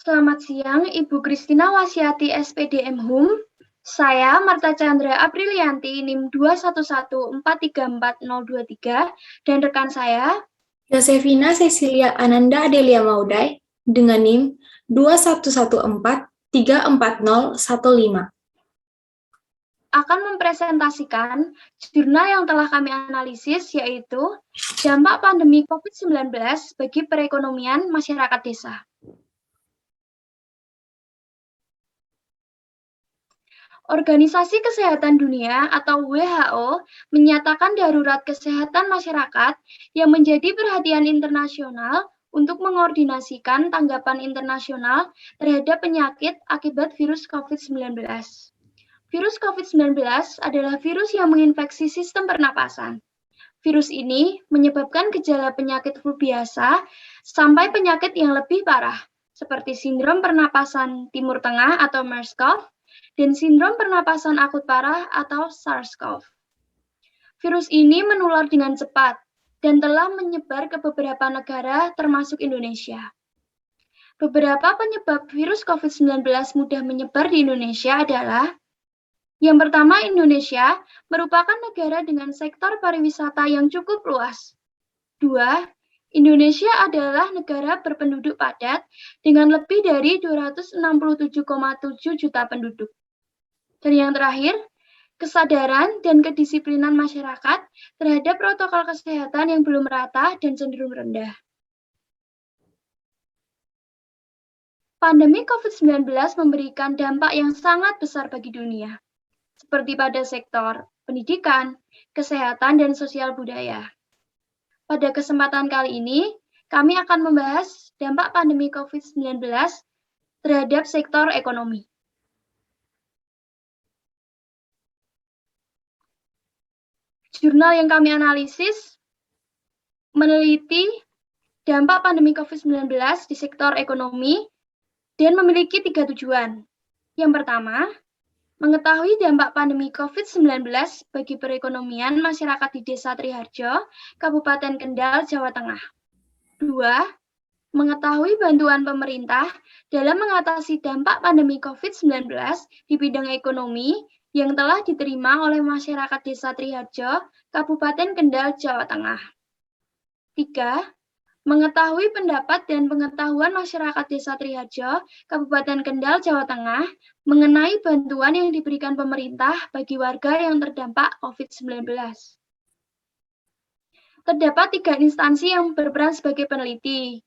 Selamat siang, Ibu Kristina Wasiati SPDM HUM. Saya Marta Chandra Aprilianti NIM 211434023 dan rekan saya Yosefina Cecilia Ananda Adelia Maudai dengan NIM 2114340015 akan mempresentasikan jurnal yang telah kami analisis, yaitu dampak pandemi COVID-19 bagi perekonomian masyarakat desa. Organisasi Kesehatan Dunia atau WHO menyatakan darurat kesehatan masyarakat yang menjadi perhatian internasional untuk mengordinasikan tanggapan internasional terhadap penyakit akibat virus COVID-19. Virus COVID-19 adalah virus yang menginfeksi sistem pernapasan. Virus ini menyebabkan gejala penyakit flu biasa sampai penyakit yang lebih parah, seperti sindrom pernapasan Timur Tengah atau MERS-CoV, dan sindrom pernapasan akut parah atau SARS-CoV. Virus ini menular dengan cepat dan telah menyebar ke beberapa negara termasuk Indonesia. Beberapa penyebab virus COVID-19 mudah menyebar di Indonesia adalah: yang pertama, Indonesia merupakan negara dengan sektor pariwisata yang cukup luas. 2. Indonesia adalah negara berpenduduk padat dengan lebih dari 267,7 juta penduduk. Dan yang terakhir, kesadaran dan kedisiplinan masyarakat terhadap protokol kesehatan yang belum merata dan cenderung rendah. Pandemi COVID-19 memberikan dampak yang sangat besar bagi dunia, seperti pada sektor pendidikan, kesehatan, dan sosial budaya. Pada kesempatan kali ini, kami akan membahas dampak pandemi COVID-19 terhadap sektor ekonomi. Jurnal yang kami analisis meneliti dampak pandemi COVID-19 di sektor ekonomi dan memiliki 3 tujuan. Yang pertama, mengetahui dampak pandemi COVID-19 bagi perekonomian masyarakat di Desa Triharjo, Kabupaten Kendal, Jawa Tengah. 2. Mengetahui bantuan pemerintah dalam mengatasi dampak pandemi COVID-19 di bidang ekonomi yang telah diterima oleh masyarakat Desa Triharjo, Kabupaten Kendal, Jawa Tengah. 3. Mengetahui pendapat dan pengetahuan masyarakat Desa Triharjo, Kabupaten Kendal, Jawa Tengah mengenai bantuan yang diberikan pemerintah bagi warga yang terdampak COVID-19. Terdapat 3 instansi yang berperan sebagai peneliti.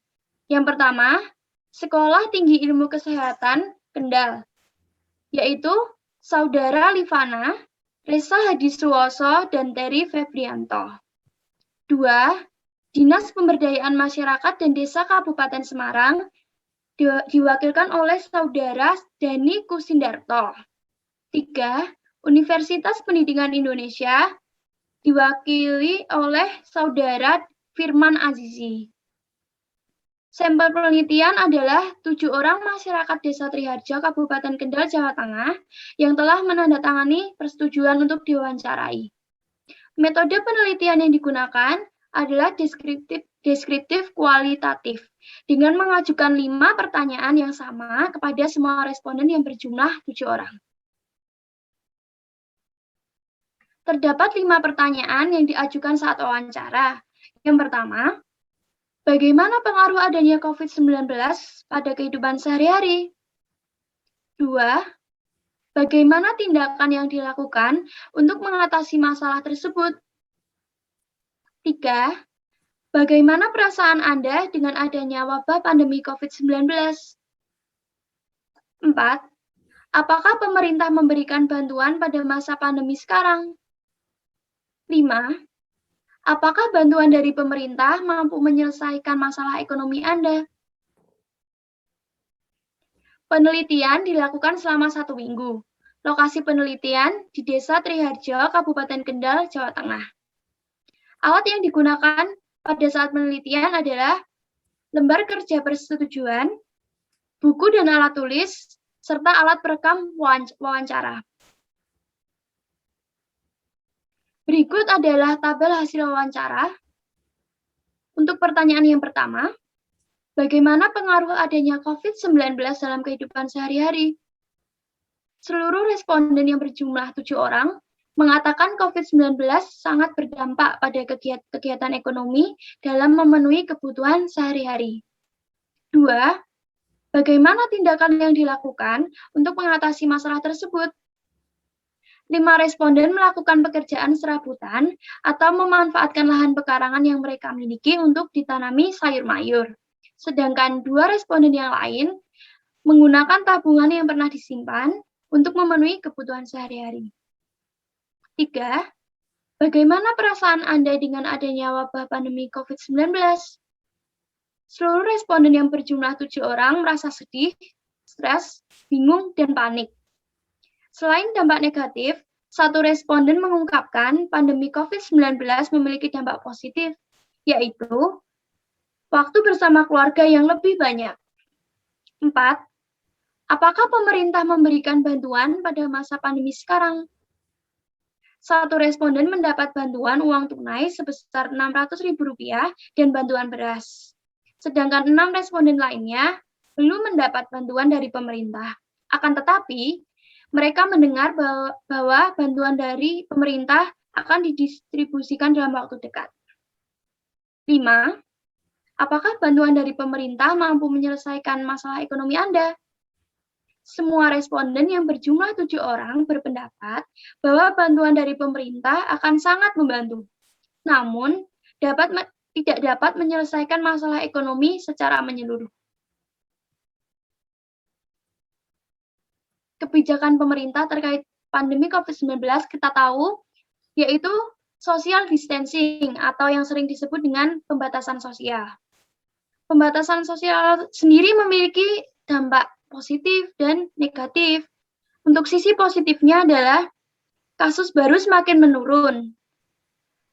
Yang pertama, Sekolah Tinggi Ilmu Kesehatan Kendal, yaitu Saudara Livana, Reza Hadisuwoso, dan Terry Febrianto. 2. Dinas Pemberdayaan Masyarakat dan Desa Kabupaten Semarang, diwakilkan oleh Saudara Dani Kusindarto. 3. Universitas Pendidikan Indonesia, diwakili oleh Saudara Firman Azizi. Sampel penelitian adalah 7 orang masyarakat Desa Triharjo, Kabupaten Kendal, Jawa Tengah yang telah menandatangani persetujuan untuk diwawancarai. Metode penelitian yang digunakan adalah deskriptif kualitatif dengan mengajukan 5 pertanyaan yang sama kepada semua responden yang berjumlah 7 orang. Terdapat 5 pertanyaan yang diajukan saat wawancara. Yang pertama, bagaimana pengaruh adanya COVID-19 pada kehidupan sehari-hari? 2. Bagaimana tindakan yang dilakukan untuk mengatasi masalah tersebut? 3. Bagaimana perasaan Anda dengan adanya wabah pandemi COVID-19? 4. Apakah pemerintah memberikan bantuan pada masa pandemi sekarang? 5. Apakah bantuan dari pemerintah mampu menyelesaikan masalah ekonomi Anda? Penelitian dilakukan selama 1 minggu. Lokasi penelitian di Desa Triharjo, Kabupaten Kendal, Jawa Tengah. Alat yang digunakan pada saat penelitian adalah lembar kerja persetujuan, buku dan alat tulis, serta alat perekam wawancara. Berikut adalah tabel hasil wawancara. Untuk pertanyaan yang pertama, Bagaimana pengaruh adanya COVID-19 dalam kehidupan sehari-hari? Seluruh responden yang berjumlah 7 orang mengatakan COVID-19 sangat berdampak pada kegiatan ekonomi dalam memenuhi kebutuhan sehari-hari. 2. Bagaimana tindakan yang dilakukan untuk mengatasi masalah tersebut? 5 responden melakukan pekerjaan serabutan atau memanfaatkan lahan pekarangan yang mereka miliki untuk ditanami sayur mayur. Sedangkan 2 responden yang lain menggunakan tabungan yang pernah disimpan untuk memenuhi kebutuhan sehari-hari. 3. Bagaimana perasaan Anda dengan adanya wabah pandemi COVID-19? Seluruh responden yang berjumlah 7 orang merasa sedih, stres, bingung, dan panik. Selain dampak negatif, satu responden mengungkapkan pandemi COVID-19 memiliki dampak positif, yaitu waktu bersama keluarga yang lebih banyak. 4. Apakah pemerintah memberikan bantuan pada masa pandemi sekarang? Satu responden mendapat bantuan uang tunai sebesar Rp600.000 dan bantuan beras. Sedangkan 6 responden lainnya belum mendapat bantuan dari pemerintah. Akan tetapi, mereka mendengar bahwa bantuan dari pemerintah akan didistribusikan dalam waktu dekat. 5. Apakah bantuan dari pemerintah mampu menyelesaikan masalah ekonomi Anda? Semua responden yang berjumlah 7 orang berpendapat bahwa bantuan dari pemerintah akan sangat membantu. Namun, tidak dapat menyelesaikan masalah ekonomi secara menyeluruh. Kebijakan pemerintah terkait pandemi COVID-19 kita tahu, yaitu social distancing atau yang sering disebut dengan pembatasan sosial. Pembatasan sosial sendiri memiliki dampak positif dan negatif. Untuk sisi positifnya adalah kasus baru semakin menurun.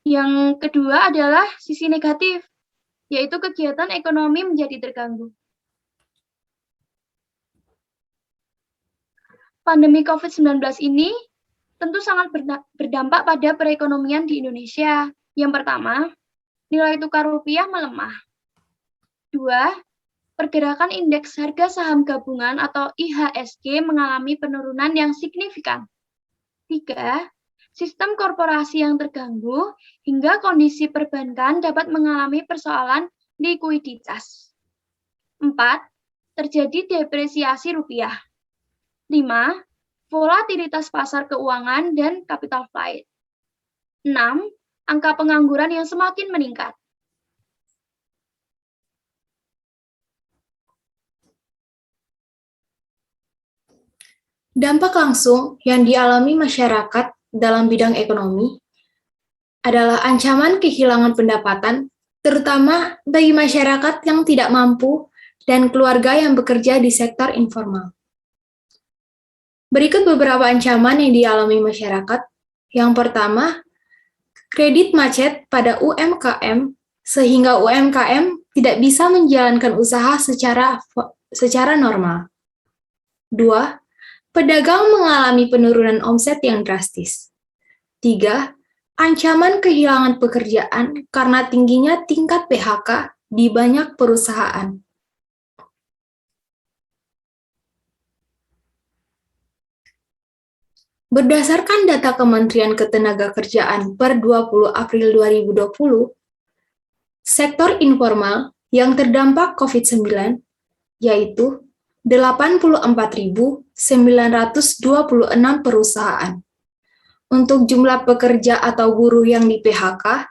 Yang kedua adalah sisi negatif, yaitu kegiatan ekonomi menjadi terganggu. Pandemi COVID-19 ini tentu sangat berdampak pada perekonomian di Indonesia. Yang pertama, nilai tukar rupiah melemah. 2. Pergerakan indeks harga saham gabungan atau IHSG mengalami penurunan yang signifikan. 3. Sistem korporasi yang terganggu hingga kondisi perbankan dapat mengalami persoalan likuiditas. 4. Terjadi depresiasi rupiah. 5. Volatilitas pasar keuangan dan capital flight. 6. Angka pengangguran yang semakin meningkat. Dampak langsung yang dialami masyarakat dalam bidang ekonomi adalah ancaman kehilangan pendapatan, terutama bagi masyarakat yang tidak mampu dan keluarga yang bekerja di sektor informal. Berikut beberapa ancaman yang dialami masyarakat. Yang pertama, kredit macet pada UMKM, sehingga UMKM tidak bisa menjalankan usaha secara normal. 2. Pedagang mengalami penurunan omset yang drastis. 3. Ancaman kehilangan pekerjaan karena tingginya tingkat PHK di banyak perusahaan. Berdasarkan data Kementerian Ketenagakerjaan per 20 April 2020, sektor informal yang terdampak COVID-19 yaitu 84.926 perusahaan. Untuk jumlah pekerja atau buruh yang di PHK,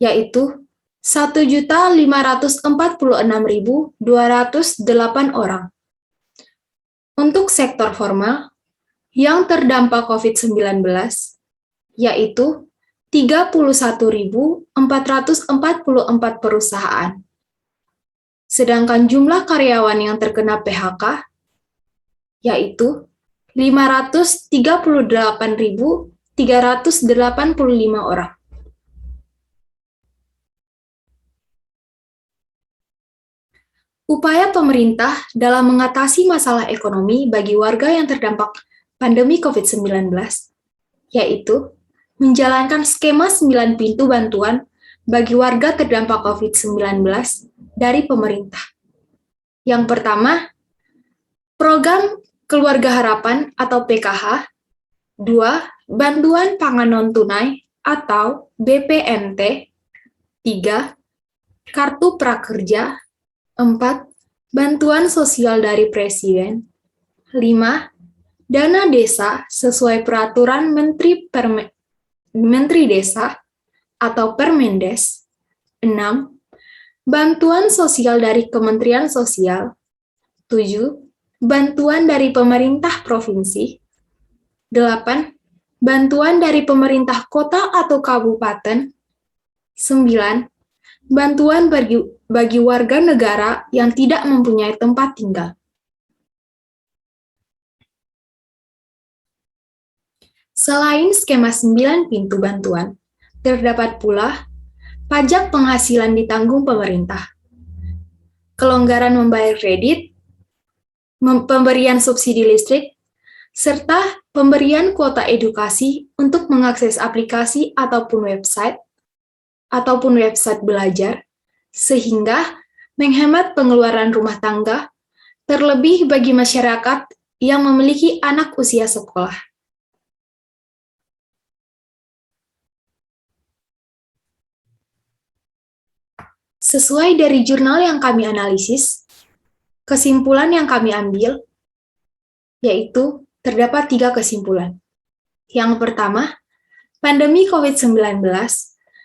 yaitu 1.546.208 orang. Untuk sektor formal, yang terdampak COVID-19, yaitu 31.444 perusahaan. Sedangkan jumlah karyawan yang terkena PHK, yaitu 538.385 orang. Upaya pemerintah dalam mengatasi masalah ekonomi bagi warga yang terdampak pandemi COVID-19, yaitu menjalankan skema 9 pintu bantuan bagi warga terdampak COVID-19 dari pemerintah. Yang pertama, Program Keluarga Harapan atau PKH. 2. Bantuan Pangan Non-Tunai atau BPNT. 3. Kartu Prakerja. 4. Bantuan sosial dari Presiden. 5. Dana desa sesuai peraturan Menteri Desa atau Permendes. 6. Bantuan sosial dari Kementerian Sosial. 7. Bantuan dari pemerintah provinsi. 8. Bantuan dari pemerintah kota atau kabupaten. 9. Bantuan bagi warga negara yang tidak mempunyai tempat tinggal. Selain skema 9 pintu bantuan, terdapat pula pajak penghasilan ditanggung pemerintah, kelonggaran membayar kredit, pemberian subsidi listrik, serta pemberian kuota edukasi untuk mengakses aplikasi ataupun website belajar, sehingga menghemat pengeluaran rumah tangga, terlebih bagi masyarakat yang memiliki anak usia sekolah. Sesuai dari jurnal yang kami analisis, kesimpulan yang kami ambil yaitu terdapat 3 kesimpulan. Yang pertama, pandemi COVID-19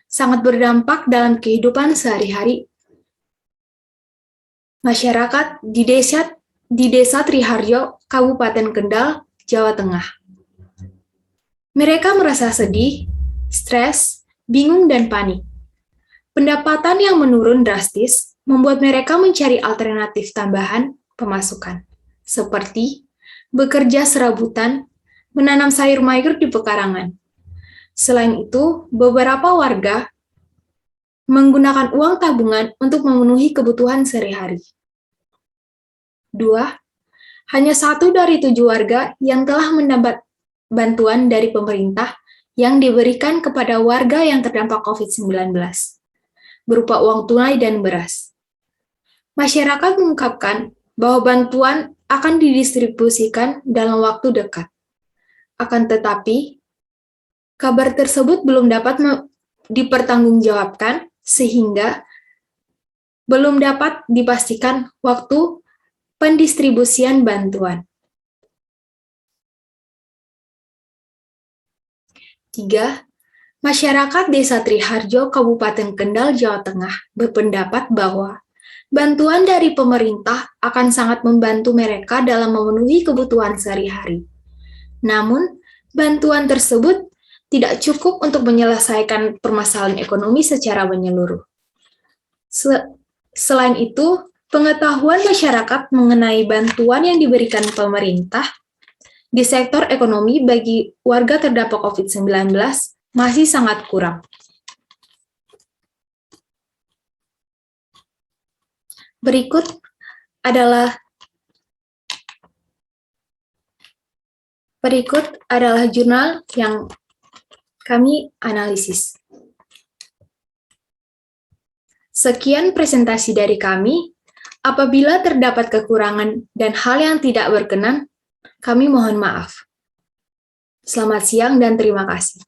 sangat berdampak dalam kehidupan sehari-hari masyarakat di Desa Triharjo, Kabupaten Kendal, Jawa Tengah. Mereka merasa sedih, stres, bingung, dan panik. Pendapatan yang menurun drastis membuat mereka mencari alternatif tambahan pemasukan, seperti bekerja serabutan, menanam sayur mayur di pekarangan. Selain itu, beberapa warga menggunakan uang tabungan untuk memenuhi kebutuhan sehari-hari. 2. Hanya 1 dari 7 warga yang telah mendapat bantuan dari pemerintah yang diberikan kepada warga yang terdampak COVID-19, berupa uang tunai dan beras. Masyarakat mengungkapkan bahwa bantuan akan didistribusikan dalam waktu dekat. Akan tetapi, kabar tersebut belum dapat dipertanggungjawabkan sehingga belum dapat dipastikan waktu pendistribusian bantuan. 3. Masyarakat Desa Triharjo, Kabupaten Kendal, Jawa Tengah berpendapat bahwa bantuan dari pemerintah akan sangat membantu mereka dalam memenuhi kebutuhan sehari-hari. Namun, bantuan tersebut tidak cukup untuk menyelesaikan permasalahan ekonomi secara menyeluruh. Selain itu, pengetahuan masyarakat mengenai bantuan yang diberikan pemerintah di sektor ekonomi bagi warga terdampak COVID-19 masih sangat kurang. Berikut adalah jurnal yang kami analisis. Sekian presentasi dari kami. Apabila terdapat kekurangan dan hal yang tidak berkenan, kami mohon maaf. Selamat siang dan terima kasih.